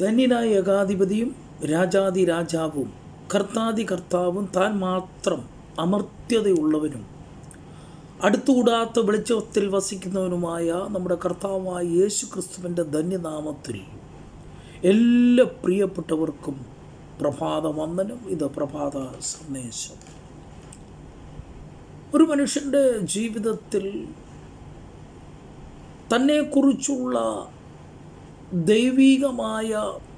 ധന്യനായ ഏകാധിപതിയും രാജാതി രാജാവും കർത്താതി കർത്താവും താൻ മാത്രം അമർത്യതയുള്ളവനും അടുത്തുകൂടാത്ത വെളിച്ചത്തിൽ വസിക്കുന്നവനുമായ നമ്മുടെ കർത്താവായ യേശു ക്രിസ്തുവിൻ്റെ ധന്യനാമത്തിൽ എല്ലാ പ്രിയപ്പെട്ടവർക്കും പ്രഭാത വന്ദനം. ഇത് പ്രഭാത സന്ദേശം. ഒരു മനുഷ്യൻ്റെ ജീവിതത്തിൽ തന്നെക്കുറിച്ചുള്ള ദൈവികമായ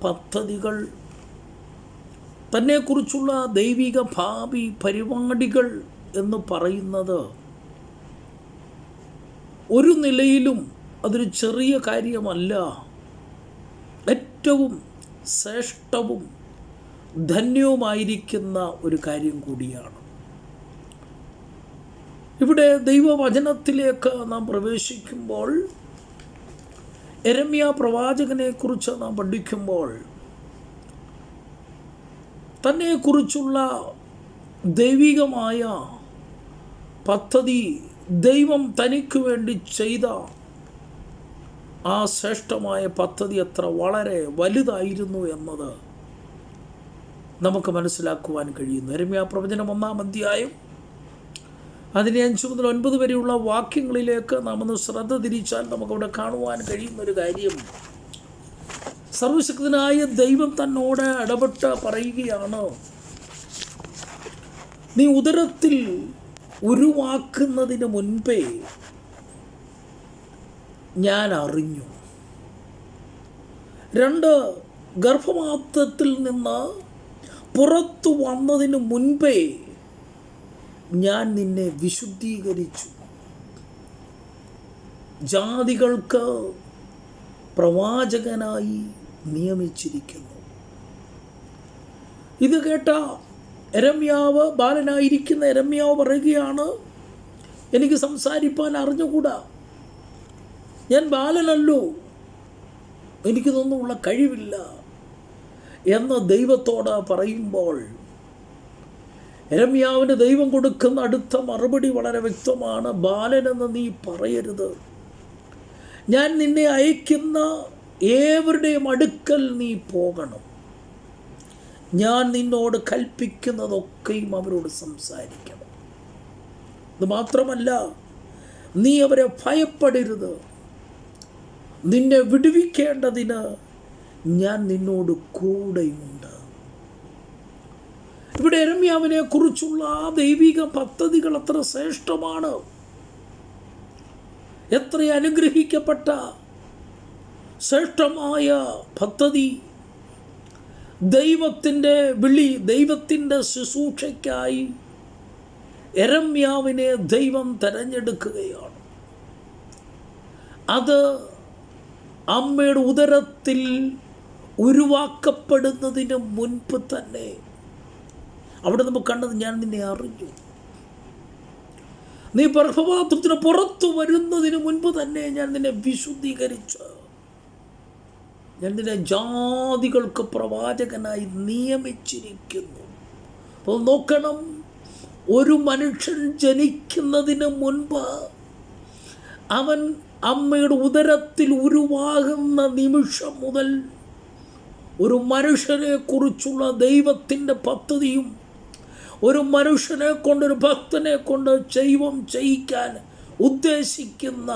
പദ്ധതികൾ, തന്നെക്കുറിച്ചുള്ള ദൈവിക ഭാവി പരിപാടികൾ എന്ന് പറയുന്നത് ഒരു നിലയിലും അതൊരു ചെറിയ കാര്യമല്ല. ഏറ്റവും ശ്രേഷ്ഠവും ധന്യവുമായിരിക്കുന്ന ഒരു കാര്യം കൂടിയാണ്. ഇവിടെ ദൈവവചനത്തിലേക്ക് നാം പ്രവേശിക്കുമ്പോൾ യെരമ്യാ പ്രവാചകനെക്കുറിച്ച് നാം പഠിക്കുമ്പോൾ തന്നെക്കുറിച്ചുള്ള ദൈവികമായ പദ്ധതി, ദൈവം തനിക്ക് വേണ്ടി ചെയ്ത ആ ശ്രേഷ്ഠമായ പദ്ധതി എത്ര വളരെ വലുതായിരുന്നു എന്നത് നമുക്ക് മനസ്സിലാക്കുവാൻ കഴിയുന്നു. യെരമ്യാ പ്രവചനം 1-ാം അധ്യായം അതിന് 5 മുതൽ 9 വരെയുള്ള വാക്യങ്ങളിലേക്ക് നാം ഒന്ന് ശ്രദ്ധ തിരിച്ചാൽ നമുക്കവിടെ കാണുവാൻ കഴിയുന്നൊരു കാര്യം, സർവശക്തനായ ദൈവം തന്നോട് ഇടപെട്ട് പറയുകയാണ്, നീ ഉദരത്തിൽ ഉരുവാക്കുന്നതിന് മുൻപേ ഞാൻ അറിഞ്ഞു. 2, ഗർഭപാത്രത്തിൽ നിന്ന് പുറത്തു വന്നതിന് മുൻപേ ഞാൻ നിന്നെ വിശുദ്ധീകരിച്ചു. ജാതികൾക്ക് പ്രവാചകനായി നിയമിച്ചിരിക്കുന്നു. ഇത് കേട്ട യെരമ്യാവ്, ബാലനായിരിക്കുന്ന യെരമ്യാവ് പറയുകയാണ്, എനിക്ക് സംസാരിപ്പാൻ അറിഞ്ഞുകൂടാ, ഞാൻ ബാലനല്ലോ, എനിക്കിതൊന്നുമുള്ള കഴിവില്ല എന്ന് ദൈവത്തോട് പറയുമ്പോൾ യെരമ്യാവിന് ദൈവം കൊടുക്കുന്ന അടുത്ത മറുപടി വളരെ വ്യക്തമാണ്. ബാലനെന്ന് നീ പറയരുത്, ഞാൻ നിന്നെ അയക്കുന്ന ഏവരുടെയും അടുക്കൽ നീ പോകണം, ഞാൻ നിന്നോട് കൽപ്പിക്കുന്നതൊക്കെയും അവരോട് സംസാരിക്കണം. ഇത് മാത്രമല്ല, നീ അവരെ ഭയപ്പെടരുത്, നിന്നെ വിടുവിക്കേണ്ടതിന് ഞാൻ നിന്നോട് കൂടെയുണ്ട്. ഇവിടെ യെരമ്യാവിനെ കുറിച്ചുള്ള ആ ദൈവിക പദ്ധതികൾ എത്ര ശ്രേഷ്ഠമാണ്, എത്ര അനുഗ്രഹിക്കപ്പെട്ട ശ്രേഷ്ഠമായ പദ്ധതി. ദൈവത്തിൻ്റെ വിളി, ദൈവത്തിൻ്റെ ശുശ്രൂഷയ്ക്കായി യെരമ്യാവിനെ ദൈവം തിരഞ്ഞെടുക്കുകയാണ്. അത് അമ്മയുടെ ഉദരത്തിൽ ഉരുവാക്കപ്പെടുന്നതിന് മുൻപ് തന്നെ അവിടെ നമുക്ക് കണ്ടത്, ഞാൻ നിന്നെ അറിഞ്ഞു. നീ ഗർഭപാത്രത്തിന് പുറത്തു വരുന്നതിന് മുൻപ് തന്നെ ഞാൻ നിന്നെ വിശുദ്ധീകരിച്ചു, ഞാൻ നിന്നെ ജാതികൾക്ക് പ്രവാചകനായി നിയമിച്ചിരിക്കുന്നു. അപ്പോൾ നോക്കണം, ഒരു മനുഷ്യൻ ജനിക്കുന്നതിന് മുൻപ് അവൻ അമ്മയുടെ ഉദരത്തിൽ ഉരുവാകുന്ന നിമിഷം മുതൽ ഒരു മനുഷ്യനെ കുറിച്ചുള്ള ദൈവത്തിൻ്റെ പദ്ധതിയും, ഒരു മനുഷ്യനെ കൊണ്ട്, ഒരു ഭക്തനെ കൊണ്ട് ദൈവം ചെയ്യിക്കാൻ ഉദ്ദേശിക്കുന്ന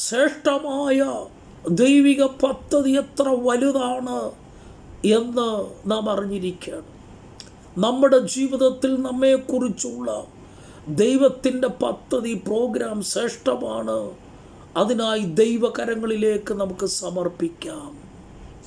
ശ്രേഷ്ഠമായ ദൈവിക പദ്ധതി എത്ര വലുതാണ് എന്ന് നാം അറിഞ്ഞിരിക്കുകയാണ്. നമ്മുടെ ജീവിതത്തിൽ നമ്മെക്കുറിച്ചുള്ള ദൈവത്തിൻ്റെ പദ്ധതി, പ്രോഗ്രാം ശ്രേഷ്ഠമാണ്. അതിനായി ദൈവകരങ്ങളിലേക്ക് നമുക്ക് സമർപ്പിക്കാം.